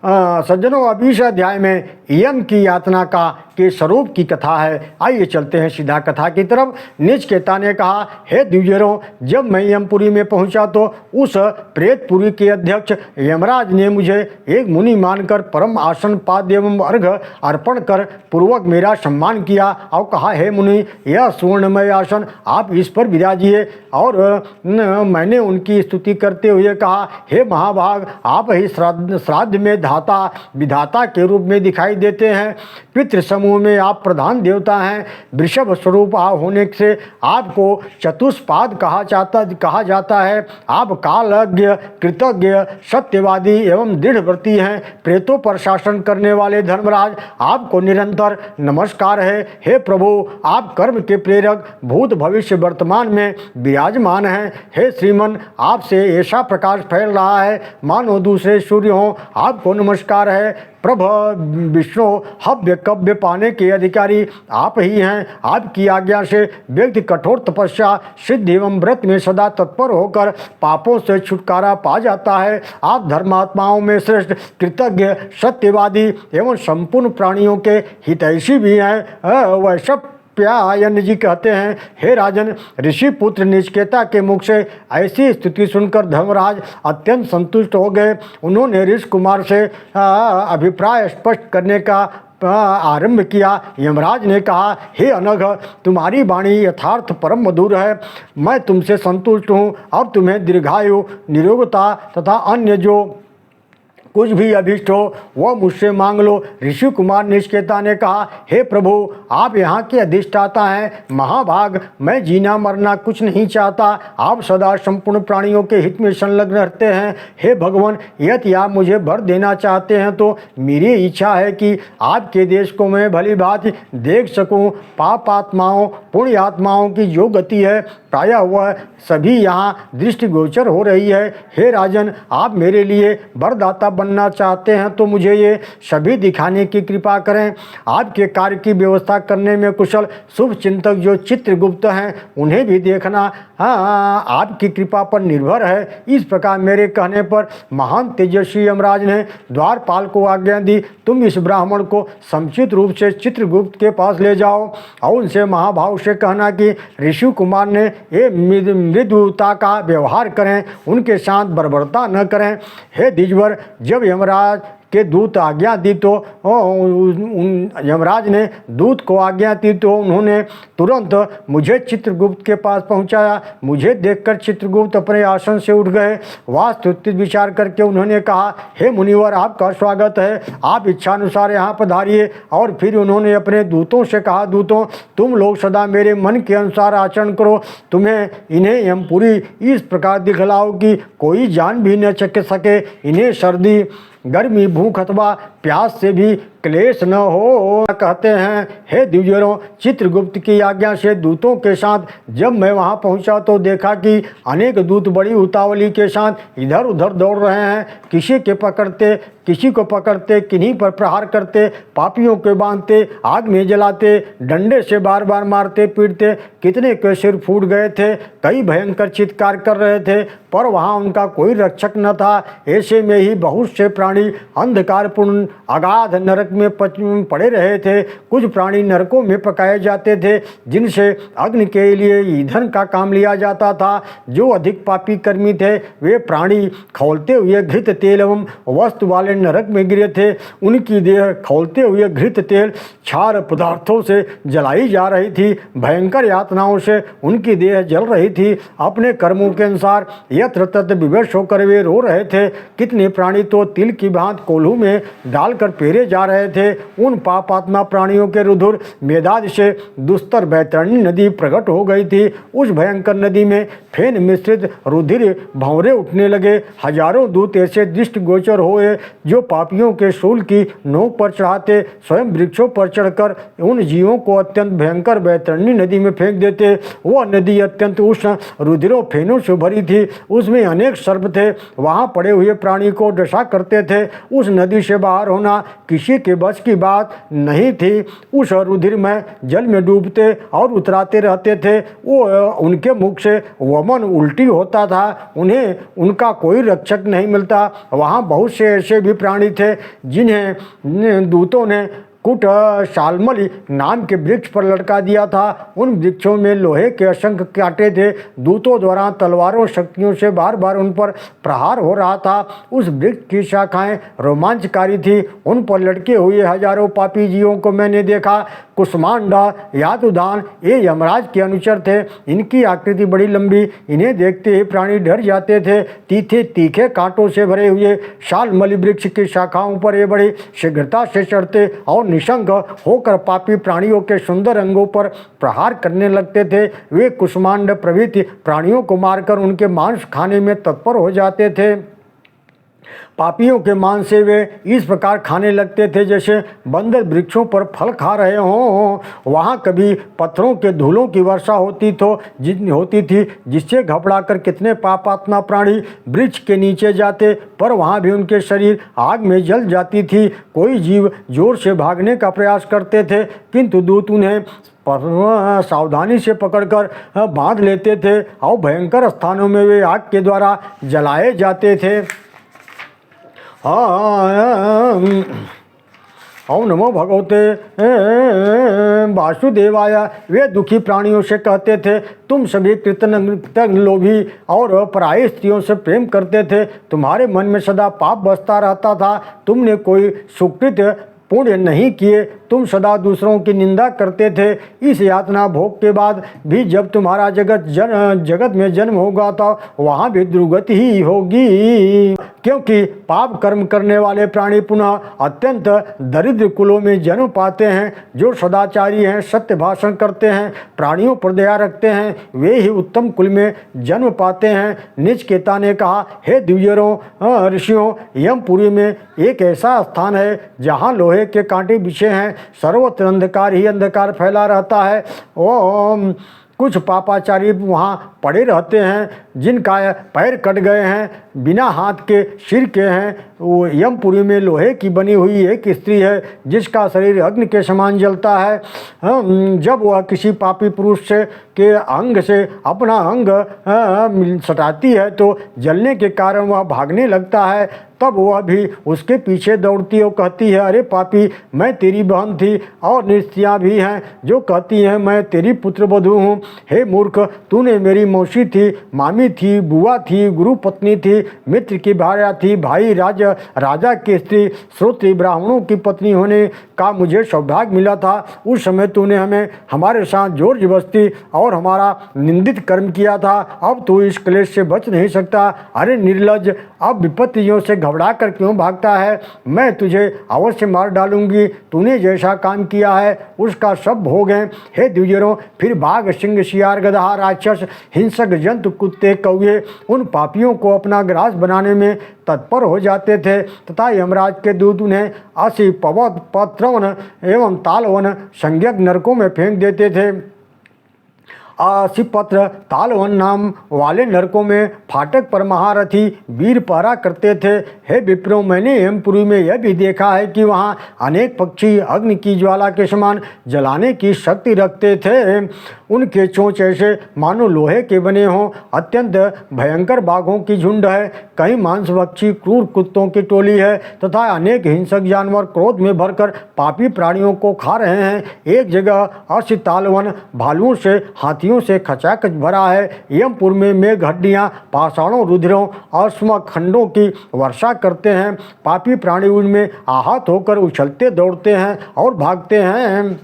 सज्जनों, अब इस अध्याय में यम की यातना का के स्वरूप की कथा है। आइए चलते हैं सीधा कथा की तरफ। नचिकेता ने कहा, हे द्विजरों, जब मैं यमपुरी में पहुंचा तो उस प्रेतपुरी के अध्यक्ष यमराज ने मुझे एक मुनि मानकर परम आसन पाद्य एवं अर्घ अर्पण कर पूर्वक मेरा सम्मान किया और कहा, हे मुनि, यह सुवर्णमय आसन आप इस पर विराजिए। और मैंने उनकी स्तुति करते हुए कहा, हे महाभाग, आप ही श्राद्ध में धाता विधाता के रूप में दिखाई देते हैं। पितृ समूह में आप प्रधान देवता हैं। वृषभ स्वरूप होने से आपको चतुष्पाद कहा जाता है। आप कालज्ञ, कृतज्ञ, सत्यवादी एवं दृढ़व्रती हैं। प्रेतों पर शासन करने वाले धर्मराज, आपको निरंतर नमस्कार है। हे प्रभु, आप कर्म के प्रेरक भूत भविष्य वर्तमान में विराजमान हैं। हे श्रीमन, आपसे ऐसा प्रकाश फैल रहा है मानो दूसरे सूर्य हों। आपको नमस्कार है। प्रभु विष्णु, हव्य कव्य पाने के अधिकारी आप ही हैं। आपकी आज्ञा से व्यक्ति कठोर तपस्या, सिद्ध एवं व्रत में सदा तत्पर होकर पापों से छुटकारा पा जाता है। आप धर्मात्माओं में श्रेष्ठ, कृतज्ञ, सत्यवादी एवं संपूर्ण प्राणियों के हितैषी भी हैं। वैश्व प्यायन जी कहते हैं, हे राजन, ऋषि पुत्र नचिकेता के मुख से ऐसी स्तुति सुनकर धर्मराज अत्यंत संतुष्ट हो गए। उन्होंने ऋषि कुमार से अभिप्राय स्पष्ट करने का आरंभ किया। यमराज ने कहा, हे अनघ, तुम्हारी वाणी यथार्थ परम मधुर है। मैं तुमसे संतुष्ट हूँ और तुम्हें दीर्घायु, निरोगता तथा अन्य जो कुछ भी अभीष्ट हो वह मुझसे मांग लो। ऋषि कुमार नचिकेता ने कहा, हे प्रभु, आप यहाँ के अधिष्ठाता हैं। महाभाग, मैं जीना मरना कुछ नहीं चाहता। आप सदा संपूर्ण प्राणियों के हित में संलग्न रहते हैं। हे भगवान, यदि आप मुझे वर देना चाहते हैं तो मेरी इच्छा है कि आपके देश को मैं भली भांति देख सकूं। पाप आत्माओं, पुण्य आत्माओं की जो गति है प्रायः वह सभी यहाँ दृष्टिगोचर हो रही है। हे राजन, आप मेरे लिए वरदाता बनना चाहते हैं तो मुझे ये सभी दिखाने की कृपा करें। आपके कार्य की व्यवस्था करने में कुशल शुभ चिंतक जो चित्रगुप्त हैं उन्हें भी देखना आपकी कृपा पर निर्भर है। इस प्रकार मेरे कहने पर महान तेजस्वी यमराज ने द्वारपाल को आज्ञा दी, तुम इस ब्राह्मण को समुचित रूप से चित्रगुप्त के पास ले जाओ और उनसे महाभाव से कहना कि ऋषि कुमार ने ये मृदुता का व्यवहार करें, उनके साथ बर्बरता न करें। हे द्विजवर, जब यमराज के दूत आज्ञा दी तो यमराज ने दूत को आज्ञा दी तो उन्होंने तुरंत मुझे चित्रगुप्त के पास पहुंचाया। मुझे देखकर चित्रगुप्त अपने आसन से उठ गए। वास्तुस्थित विचार करके उन्होंने कहा, हे मुनिवर, आपका स्वागत है। आप इच्छानुसार यहाँ पधारिए। और फिर उन्होंने अपने दूतों से कहा, दूतों, तुम लोग सदा मेरे मन के अनुसार आचरण करो। तुम्हें इन्हें यमपुरी इस प्रकार दिखलाओ कि कोई जान भी न सके। इन्हें सर्दी, गर्मी, भूख अथवा प्यास से भी क्लेश न हो। कहते हैं, हे द्विजरों, चित्रगुप्त की आज्ञा से दूतों के साथ जब मैं वहां पहुंचा तो देखा कि अनेक दूत बड़ी उतावली के साथ इधर उधर दौड़ रहे हैं। किसी को पकड़ते, किन्हीं पर प्रहार करते, पापियों के बांधते, आग में जलाते, डंडे से बार बार मारते पीटते। कितने के सिर फूट गए थे, कई भयंकर चित्कार कर रहे थे, पर वहाँ उनका कोई रक्षक न था। ऐसे में ही बहुत से प्राणी अंधकारपूर्ण अगाध नरक में पड़े रहे थे। कुछ प्राणी नरकों में पकाए जाते थे, जिनसे अग्नि के लिए ईंधन का काम लिया जाता था। जो अधिक पापी कर्मी थे वे प्राणी खौलते हुए घृत तेल एवं वस्तु वाले नरक में गिरे थे। उनकी देह खौलते हुए घृत तेल क्षार पदार्थों से जलाई जा रही थी। भयंकर यातनाओं से उनकी देह जल रही थी। अपने कर्मों के अनुसार यत्र तत्र विवश होकर वे रो रहे थे। कितने प्राणी तो तिल की भांति कोल्हू में डालकर पेरे जा रहे थे। उन पापात्मा प्राणियों के रुधिर मेदाद से दुस्तर बैतरणी नदी प्रकट हो गई थी। उस भयंकर नदी में फेन मिश्रित रुधिर भंवरे उठने लगे। हजारों दूत ऐसे दृष्टिगोचर हुए जो पापियों के शूल की नोक पर चढ़ाते, स्वयं वृक्षों पर चढ़कर उन जीवों को अत्यंत भयंकर बैतरणी नदी में फेंक देते। वह नदी अत्यंत उष्ण रुधिरों फेनों से भरी थी। उसमें अनेक सर्प थे। वहाँ पड़े हुए प्राणी को डसा करते थे। उस नदी से बाहर होना किसी के बस की बात नहीं थी। उस रुधिरमय जल में डूबते और उतराते रहते थे। वो उनके मुख से वमन उल्टी होता था। उन्हें उनका कोई रक्षक नहीं मिलता। वहाँ बहुत से ऐसे भी प्राणी थे जिन्हें दूतों ने कुट शालमली नाम के वृक्ष पर लटका दिया था। उन वृक्षों में लोहे के असंख्य कांटे थे। दूतों द्वारा तलवारों शक्तियों से बार बार उन पर प्रहार हो रहा था। उस वृक्ष की शाखाएं रोमांचकारी थी। उन पर लटके हुए हजारों पापी जीवों को मैंने देखा। कुष्मांडा, यातुदान ये यमराज के अनुचर थे। इनकी आकृति बड़ी लंबी। इन्हें देखते ही प्राणी डर जाते थे। तीखे तीखे कांटों से भरे हुए शालमली वृक्ष की शाखाओं पर ये बड़ी शीघ्रता से चढ़ते और निशंक होकर पापी प्राणियों के सुंदर अंगों पर प्रहार करने लगते थे। वे कुष्मांड प्रभृति प्राणियों को मारकर उनके मांस खाने में तत्पर हो जाते थे। पापियों के मांस से वे इस प्रकार खाने लगते थे जैसे बंदर वृक्षों पर फल खा रहे हों। वहाँ कभी पत्थरों के धूलों की वर्षा होती थी जिससे घबराकर कितने पापात्मा प्राणी वृक्ष के नीचे जाते, पर वहाँ भी उनके शरीर आग में जल जाती थी। कोई जीव जोर से भागने का प्रयास करते थे किंतु दूत उन्हें सावधानी से पकड़कर बांध लेते थे और भयंकर स्थानों में वे आग के द्वारा जलाए जाते थे। ओम नमो भगवते वासुदेवाय। वे दुखी प्राणियों से कहते थे, तुम सभी कृतज्ञ लोभी और पराई स्त्रियों से प्रेम करते थे। तुम्हारे मन में सदा पाप बसता रहता था। तुमने कोई सुकृत पुण्य नहीं किए। तुम सदा दूसरों की निंदा करते थे। इस यातना भोग के बाद भी जब तुम्हारा जगत में जन्म होगा तो वहाँ भी दुर्गति ही होगी, क्योंकि पाप कर्म करने वाले प्राणी पुनः अत्यंत दरिद्र कुलों में जन्म पाते हैं। जो सदाचारी हैं, सत्य भाषण करते हैं, प्राणियों पर दया रखते हैं, वे ही उत्तम कुल में जन्म पाते हैं। निचकेता ने कहा, हे द्विजरों ऋषियों, यमपुरी में एक ऐसा स्थान है जहाँ लोहे के कांटे बिछे हैं। सर्वत्र अंधकार ही अंधकार फैला रहता है। ओम कुछ पापाचारी वहाँ पड़े रहते हैं जिनका पैर कट गए हैं, बिना हाथ के सिर के हैं। वो यमपुरी में लोहे की बनी हुई एक स्त्री है जिसका शरीर अग्नि के समान जलता है। जब वह किसी पापी पुरुष के अंग से अपना अंग सटाती है तो जलने के कारण वह भागने लगता है। तब वह भी उसके पीछे दौड़ती और कहती है, अरे पापी, मैं तेरी बहन थी। और स्त्रियाँ भी हैं जो कहती हैं, मैं तेरी पुत्र वधू हूँ। हे मूर्ख, तूने मेरी मौसी थी, मामी थी, बुआ थी, गुरु पत्नी थी, मित्र की भार्या थी, भाई राजा की स्त्री, श्रोत्री ब्राह्मणों की पत्नी होने का मुझे सौभाग्य मिला था। उस समय तूने हमें हमारे साथ जोर जबरदस्ती और हमारा निंदित कर्म किया था। अब तू इस क्लेश से बच नहीं सकता। अरे निर्लज्ज, अब विपत्तियों से घबरा कर क्यों भागता है? मैं तुझे अवश्य मार डालूंगी। तूने जैसा काम किया है उसका सब भोग है। हे द्विजरों, फिर बाघ, सिंह, शियार, गदहा, राक्षस, हिंसक जंतु, कुत्ते, कौवे उन पापियों को अपना ग्रास बनाने में तत्पर हो जाते थे तथा यमराज के दूत उन्हें असी पत्रवन एवं तालवन संज्ञक नरकों में फेंक देते थे। आसिपत्र तालवन नाम वाले नरकों में फाटक पर महारथी वीर पहरा करते थे। हे विप्रो, मैंने यमपुरी में यह भी देखा है कि वहाँ अनेक पक्षी अग्नि की ज्वाला के समान जलाने की शक्ति रखते थे। उनके चोंच ऐसे मानो लोहे के बने हों। अत्यंत भयंकर बाघों की झुंड है, कई मांसभक्षी क्रूर कुत्तों की टोली है तथा अनेक हिंसक जानवर क्रोध में भरकर पापी प्राणियों को खा रहे हैं। एक जगह असितालवन भालुओं से, हाथियों से खचाखच भरा है। यमपुर में मेघ हड्डियाँ, पाषाणों, रुधिरों और स्मखंडों की वर्षा करते हैं। पापी प्राणी उनमें आहत होकर उछलते दौड़ते हैं और भागते हैं।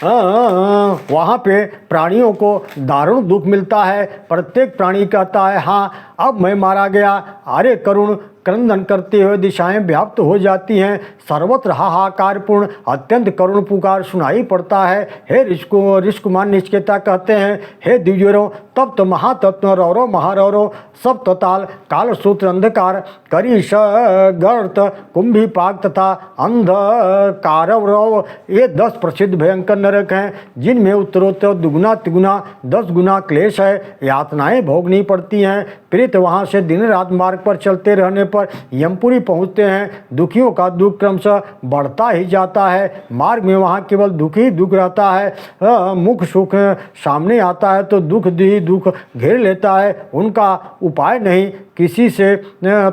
वहाँ पे प्राणियों को दारुण दुख मिलता है। प्रत्येक प्राणी कहता है, हाँ अब मैं मारा गया। अरे करुण क्रंदन करते हुए दिशाएं व्याप्त हो जाती हैं। सर्वत्र हाहाकारपूर्ण अत्यंत करुण पुकार सुनाई पड़ता है। हे ऋषिकुमार निचकेता कहते हैं, हे द्विजरों, तप्त महातत्व रौरव महारौरव सब तताल कालसूत्र अंधकार करीश गर्त कुंभीपाक तथा अंधकारव ये 10 प्रसिद्ध भयंकर नरक हैं जिनमें उत्तरोत्तर दुगुना तिगुना 10 गुना क्लेश है। यातनाएं भोगनी पड़ती हैं। प्रेत वहाँ से दिन रात मार्ग पर चलते रहने पर यमपुरी पहुँचते हैं। दुखियों का दुख क्रमशः बढ़ता ही जाता है। मार्ग में वहाँ केवल दुख ही दुख रहता है। मुख सुख सामने आता है तो दुख ही दुख घेर लेता है। उनका उपाय नहीं, किसी से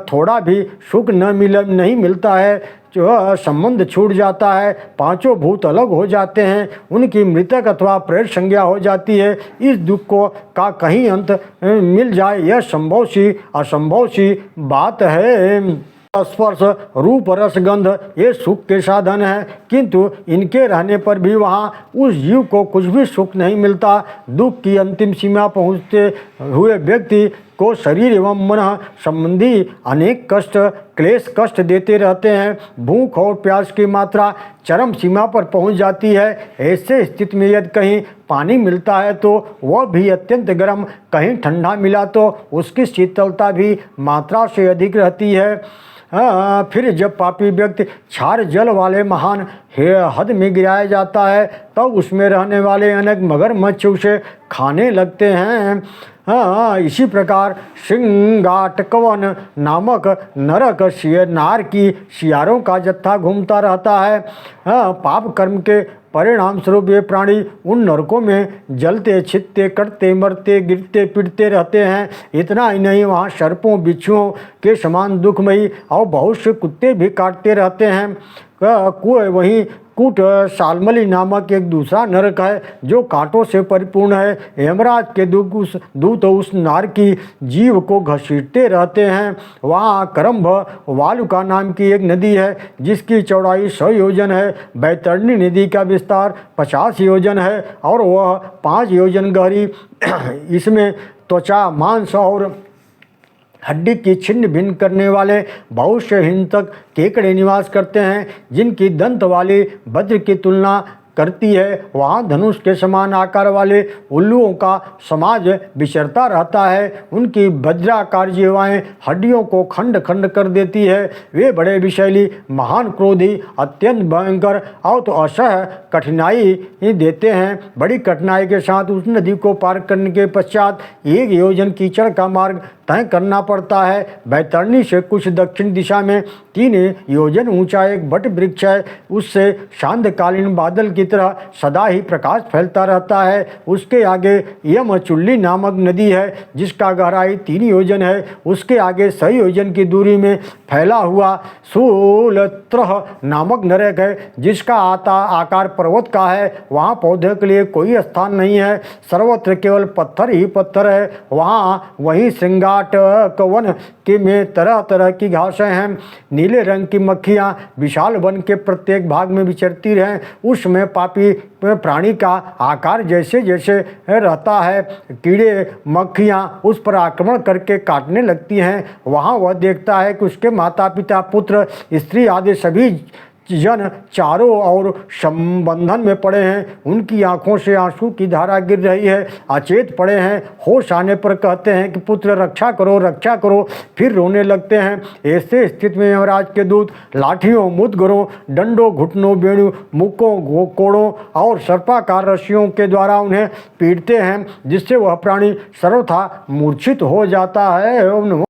थोड़ा भी सुख नहीं मिलता है। जो संबंध छूट जाता है, पांचों भूत अलग हो जाते हैं, उनकी मृतक अथवा प्रेत संज्ञा हो जाती है। इस दुख को का कहीं अंत मिल जाए, यह संभव सी असंभव सी बात है। स्पर्श रूप रस गंध ये सुख के साधन है, किंतु इनके रहने पर भी वहाँ उस जीव को कुछ भी सुख नहीं मिलता। दुख की अंतिम सीमा पहुँचते हुए व्यक्ति को शरीर एवं मन संबंधी अनेक कष्ट क्लेश कष्ट देते रहते हैं। भूख और प्यास की मात्रा चरम सीमा पर पहुंच जाती है। ऐसे स्थिति में यदि कहीं पानी मिलता है तो वह भी अत्यंत गर्म, कहीं ठंडा मिला तो उसकी शीतलता भी मात्रा से अधिक रहती है। फिर जब पापी व्यक्ति क्षार जल वाले महान हद में गिराया जाता है तब उसमें रहने वाले अनेक मगरमच्छ उसे खाने लगते हैं। इसी प्रकार सिंगाटकवन नामक नरक नार की सियारों का जत्था घूमता रहता है। पाप कर्म के परिणाम स्वरूप ये प्राणी उन नरकों में जलते छिदते कटते मरते गिरते पिटते रहते हैं। इतना ही नहीं, वहाँ सर्पों बिच्छुओं के समान दुखमयी और बहुत से कुत्ते भी काटते रहते हैं। वहीं कूट सालमली नामक एक दूसरा नरक है जो कांटों से परिपूर्ण है। यमराज के दूत उस नार की जीव को घसीटते रहते हैं। वहाँ करम्भ वालुका नाम की एक नदी है जिसकी चौड़ाई 100 योजन है। बैतरणी नदी का विस्तार 50 योजन है और वह 5 योजन गहरी। इसमें त्वचा मांस और हड्डी की छिन्न भिन्न करने वाले बहुत से हिंसक केकड़े निवास करते हैं जिनकी दंत वाली वज्र की तुलना करती है। वहाँ धनुष के समान आकार वाले उल्लुओं का समाज विचरता रहता है। उनकी वज्राकार जीवाएँ हड्डियों को खंड खंड कर देती है। वे बड़े विषैली, महान क्रोधी, अत्यंत भयंकर और तो असह्य कठिनाई देते हैं। बड़ी कठिनाई के साथ उस नदी को पार करने के पश्चात 1 योजन कीचड़ का मार्ग तय करना पड़ता है। बैतरणी से कुछ दक्षिण दिशा में 3 योजन ऊंचा एक वट वृक्ष है। उससे सांध्यकालीन बादल की तरह सदा ही प्रकाश फैलता रहता है। उसके आगे यमचुल्ली नामक नदी है जिसका गहराई 3 योजन है। उसके आगे 100 योजन की दूरी में फैला हुआ शूलत्रह नामक नरक है जिसका आकार पर्वत का है। वहाँ पौधे के लिए कोई स्थान नहीं है, सर्वत्र केवल पत्थर ही पत्थर है। वहीं सिंगाटकवन के में तरह तरह की घासें हैं। नीले रंग की मक्खियाँ विशाल वन के प्रत्येक भाग में विचरती रहें। उसमें पापी प्राणी का आकार जैसे जैसे रहता है, कीड़े मक्खियाँ उस पर आक्रमण करके काटने लगती हैं। वहाँ वह देखता है कि उसके माता पिता पुत्र स्त्री आदि सभी जन चारों ओर संबंधन में पड़े हैं। उनकी आंखों से आंसू की धारा गिर रही है, अचेत पड़े हैं। होश आने पर कहते हैं कि पुत्र रक्षा करो रक्षा करो, फिर रोने लगते हैं। ऐसे स्थिति में यमराज के दूत लाठियों, मुद्गरों, डंडों, घुटनों, बेणु, मुक्कों, कोड़ों और सर्पाकार रस्सियों के द्वारा उन्हें पीटते हैं जिससे वह प्राणी सर्वथा मूर्छित हो जाता है।